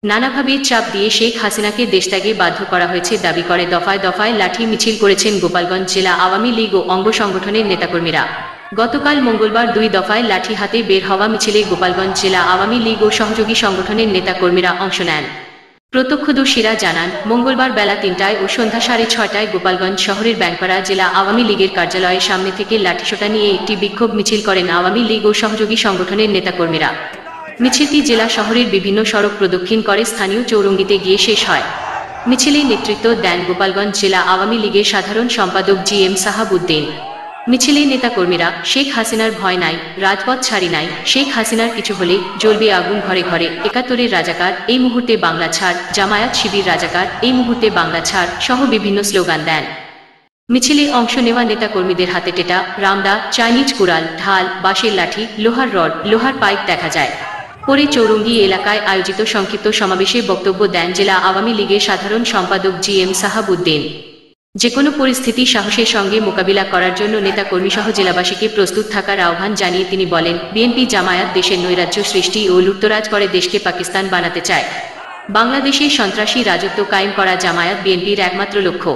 নানাভাবে চাপ দিয়ে শেখ হাসিনাকে দেশত্যাগে বাধ্য করা হয়েছে দাবি করে দফায় দফায় লাঠি মিছিল করেছেন গোপালগঞ্জ জেলা আওয়ামী লীগ ও অঙ্গ সংগঠনের নেতাকর্মীরা। গতকাল মঙ্গলবার 2 দফায় লাঠি হাতে বের হওয়া মিছিলে গোপালগঞ্জ জেলা আওয়ামী লীগ ও সহযোগী সংগঠনের নেতাকর্মীরা অংশ নেন। প্রত্যক্ষদর্শীরা জানান, মঙ্গলবার বেলা 3টায় ও সন্ধ্যা 6:30টায় গোপালগঞ্জ শহরের ব্যাংপাড়া জেলা আওয়ামী লীগের কার্যালয়ের সামনে থেকে লাঠিসোঁটা নিয়ে একটি বিক্ষোভ মিছিল করেন আওয়ামী লীগ ও সহযোগী সংগঠনের নেতাকর্মীরা। মিছিলটি জেলা শহরের বিভিন্ন সড়ক প্রদক্ষিণ করে স্থানীয় চৌরঙ্গিতে গিয়ে শেষ হয়। মিছিলে নেতৃত্ব দেন গোপালগঞ্জ জেলা আওয়ামী লীগের সাধারণ সম্পাদক GM সাহাবউদ্দিন। মিছিলে নেতাকর্মীরা শেখ হাসিনার ভয় নাই, রাজপথ ছাড়ি নাই, শেখ হাসিনার কিছু হলে জ্বলবে আগুন ঘরে ঘরে, 71-এর রাজাকার, এই মুহূর্তে বাংলা ছাড়, জামায়াত শিবির রাজাকার, এই মুহূর্তে বাংলা ছাড় সহ বিভিন্ন স্লোগান দেন। মিছিলে অংশ নেওয়া নেতাকর্মীদের হাতে টেটা, রামদা, চাইনিজ কুড়াল, ঢাল, বাঁশের লাঠি, লোহার রড, লোহার পাইপ দেখা যায়। পরে চৌরঙ্গি এলাকায় আয়োজিত সংক্ষিপ্ত সমাবেশে বক্তব্য দেন জেলা আওয়ামী লীগের সাধারণ সম্পাদক GM সাহাবউদ্দিন। যেকোনো পরিস্থিতি সাহসের সঙ্গে মোকাবিলা করার জন্য নেতাকর্মীসহ জেলাবাসীকে প্রস্তুত থাকার আহ্বান জানিয়ে তিনি বলেন, বিএনপি জামায়াত দেশের নৈরাজ্য সৃষ্টি ও লুটতরাজ করে দেশকে পাকিস্তান বানাতে চায়। বাংলাদেশে সন্ত্রাসী রাজত্ব কায়েম করা জামায়াত বিএনপির একমাত্র লক্ষ্য।